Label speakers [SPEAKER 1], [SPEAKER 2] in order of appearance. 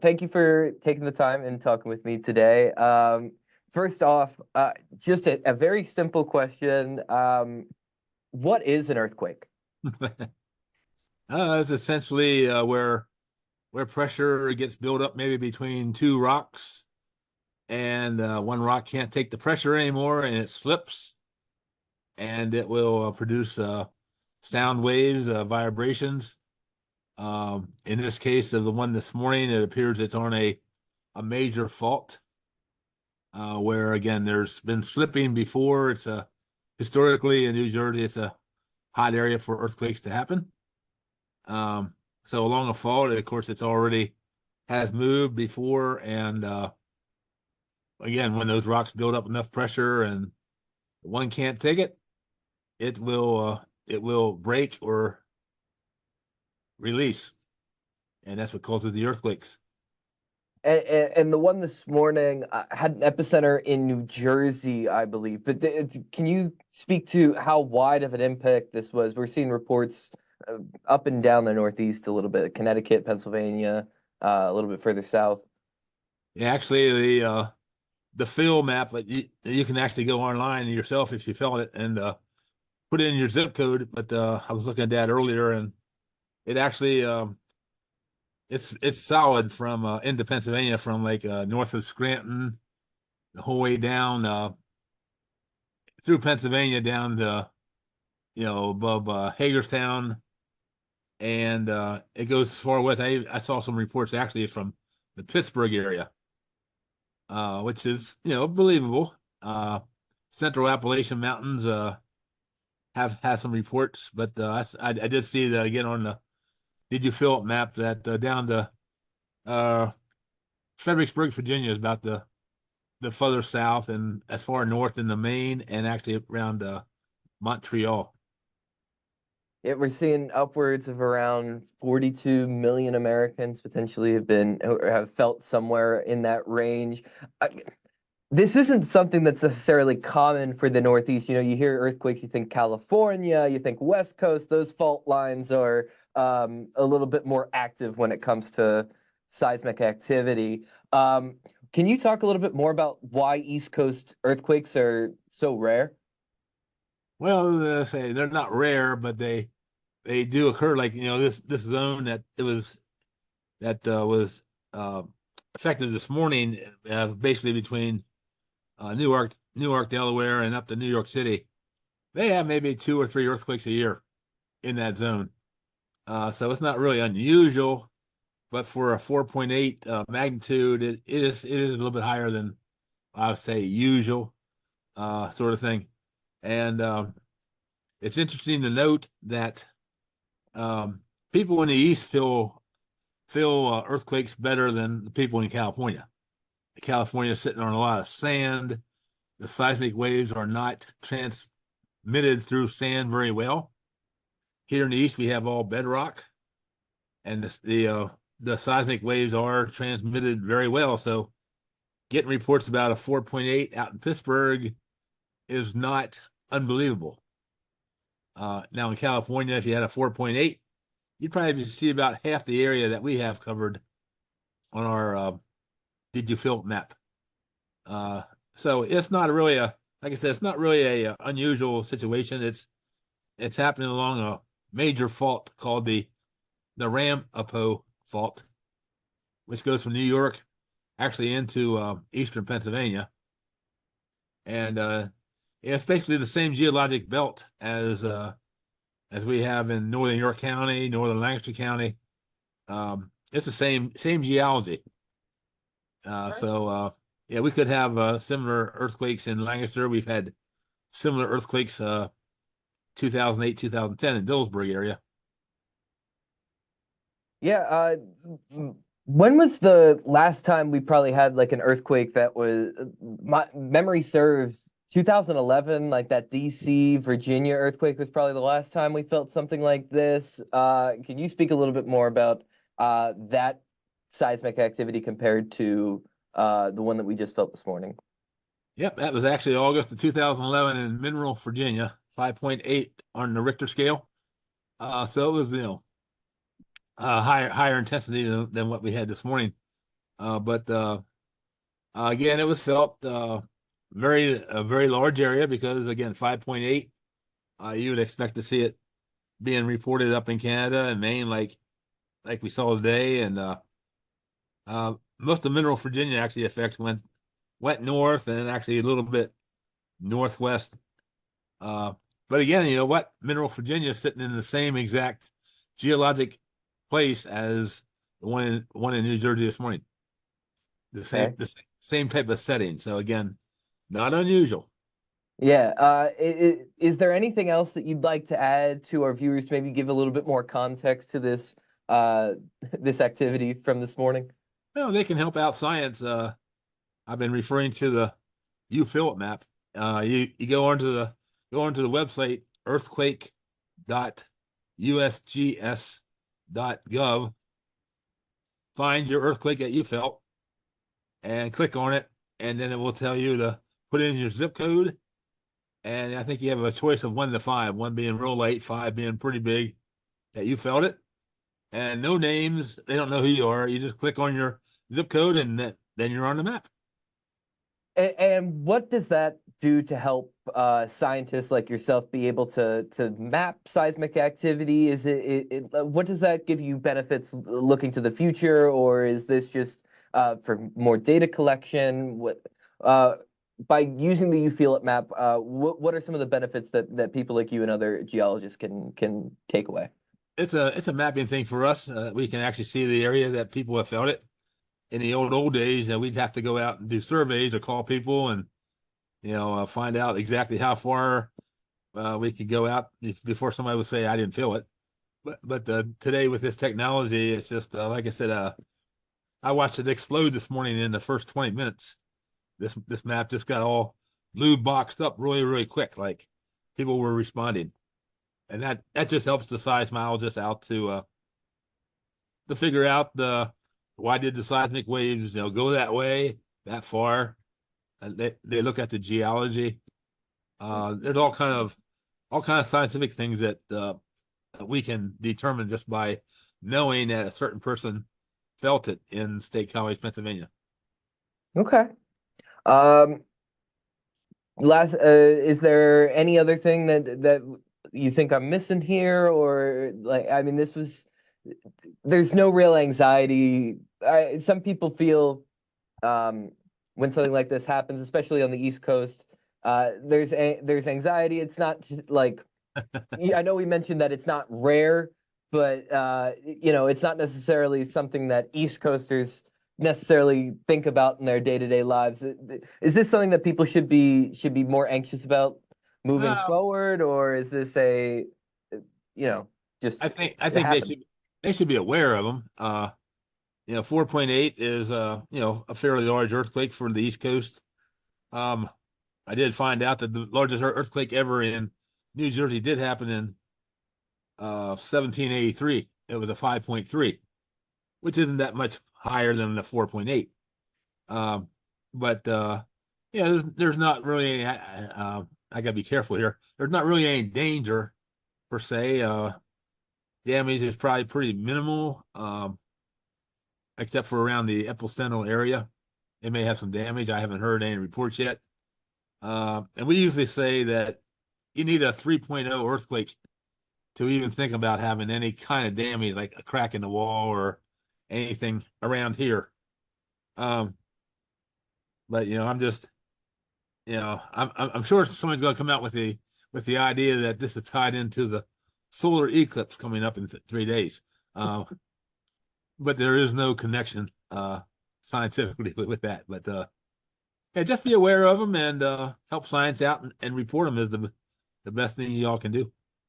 [SPEAKER 1] thank you for taking the time and talking with me today. First off, just a very simple question. What is an earthquake?
[SPEAKER 2] It's essentially where pressure gets built up maybe between two rocks, and one rock can't take the pressure anymore, and it slips, and it will produce sound waves, vibrations. In this case of the one this morning, it appears it's on a major fault, where again there's been slipping before. It's a historically in New Jersey, it's a hot area for earthquakes to happen. So along a fault, of course, it's already has moved before, and again, when those rocks build up enough pressure and one can't take it, it will break or release, and that's what causes the earthquakes.
[SPEAKER 1] And the one this morning had an epicenter in New Jersey, I believe. But can you speak to how wide of an impact this was? We're seeing reports up and down the Northeast a little bit, Connecticut, Pennsylvania, a little bit further south.
[SPEAKER 2] Yeah, actually, the field map, but you can actually go online yourself if you felt it and put in your zip code. But I was looking at that earlier, and it actually it's solid from into Pennsylvania, from like north of Scranton the whole way down through Pennsylvania down to above Hagerstown, and it goes as far west. I saw some reports actually from the Pittsburgh area, which is believable. Central Appalachian Mountains have had some reports, but I did see that again on the Did You Feel It map that down to uh, Fredericksburg, Virginia is about the further south and as far north in the Maine, and actually around Montreal.
[SPEAKER 1] Yeah, we're seeing upwards of around 42 million Americans potentially have been or have felt somewhere in that range. I, this isn't something that's necessarily common for the Northeast. You know, you hear earthquakes, you think California, you think West Coast. Those fault lines are a little bit more active when it comes to seismic activity. Can you talk a little bit more about why East Coast earthquakes are so rare?
[SPEAKER 2] Well, say they're not rare, but they do occur. Like this zone that was uh, affected this morning, basically between Newark, Delaware, and up to New York City. They have maybe two or three earthquakes a year in that zone. So it's not really unusual, but for a 4.8 magnitude, it is a little bit higher than I would say usual, sort of thing. And it's interesting to note that people in the East feel earthquakes better than the people in California. California is sitting on a lot of sand. The seismic waves are not transmitted through sand very well. Here in the East, we have all bedrock, and the seismic waves are transmitted very well. So, getting reports about a 4.8 out in Pittsburgh is not unbelievable. Now in California, if you had a 4.8, you'd probably see about half the area that we have covered on our Did You Feel It map. So it's not really like I said, it's not really a unusual situation. It's happening along a major fault called the Ramapo fault, which goes from New York actually into eastern Pennsylvania, and it's basically the same geologic belt as we have in northern York County, northern Lancaster County. It's the same geology. So yeah, we could have similar earthquakes in Lancaster. We've had similar earthquakes 2008, 2010 in Dillsbury area.
[SPEAKER 1] Yeah, when was the last time we probably had like an earthquake that was, my memory serves, 2011, like that DC, Virginia earthquake was probably the last time we felt something like this. Can you speak a little bit more about that seismic activity compared to the one that we just felt this morning?
[SPEAKER 2] Yep, that was actually August of 2011 in Mineral, Virginia, 5.8 on the Richter scale. So it was higher intensity than what we had this morning. But again, it was felt a very large area because again, 5.8. You would expect to see it being reported up in Canada and Maine, like we saw today, and most of Mineral Virginia actually effects went north and actually a little bit northwest. Uh, but again, you know what? Mineral Virginia is sitting in the same exact geologic place as the one in New Jersey this morning.
[SPEAKER 1] Okay.
[SPEAKER 2] The same type of setting. So again, not unusual.
[SPEAKER 1] Yeah. Is there anything else that you'd like to add to our viewers to maybe give a little bit more context to this this activity from this morning?
[SPEAKER 2] Well, they can help out science. I've been referring to the EUIP map. You go onto the website earthquake.usgs.gov, find your earthquake that you felt, and click on it, and then it will tell you to put in your zip code. And I think you have a choice of 1 to 5, one being real light, 5 being pretty big, that you felt it. And no names, they don't know who you are. You just click on your zip code, and then you're on the map.
[SPEAKER 1] And what does that do to help scientists like yourself be able to map seismic activity? Is what does that give you benefits looking to the future, or is this just for more data collection? What uh, by using the UFEELIT map, what are some of the benefits that people like you and other geologists can take away?
[SPEAKER 2] It's a mapping thing for us. We can actually see the area that people have felt it. In the old days, we'd have to go out and do surveys or call people and find out exactly how far we could go out before somebody would say I didn't feel it. But today with this technology, it's just like I said. I watched it explode this morning in the first 20 minutes. This map just got all blue boxed up really quick. Like people were responding, and that just helps the seismologist out to figure out the why did the seismic waves go that way that far. They look at the geology. There's all kind of scientific things that we can determine just by knowing that a certain person felt it in State College, Pennsylvania.
[SPEAKER 1] Okay. Um, is there any other thing that you think I'm missing here, or like, I mean, there's no real anxiety. Some people feel when something like this happens, especially on the East Coast, there's anxiety. It's not like I know we mentioned that it's not rare, but it's not necessarily something that East Coasters necessarily think about in their day-to-day lives. Is this something that people should be more anxious about moving
[SPEAKER 2] Um,
[SPEAKER 1] forward, or is this a you know just
[SPEAKER 2] I
[SPEAKER 1] it
[SPEAKER 2] think
[SPEAKER 1] happened?
[SPEAKER 2] they should be aware of them. 4.8 is a fairly large earthquake for the East Coast. Um, I did find out that the largest earthquake ever in New Jersey did happen in 1783. It was a 5.3, which isn't that much higher than the 4.8. Um, but yeah, there's not really any, I gotta be careful here. There's not really any danger per se. Damage is probably pretty minimal, except for around the epicentral area. It may have some damage. I haven't heard any reports yet. And we usually say that you need a 3.0 earthquake to even think about having any kind of damage, like a crack in the wall or anything around here. Um, but I'm just, I'm sure somebody's going to come out with the idea that this is tied into the solar eclipse coming up in 3 days. Uh, but there is no connection scientifically with that. But yeah, just be aware of them and help science out and report them is the best thing y'all can do.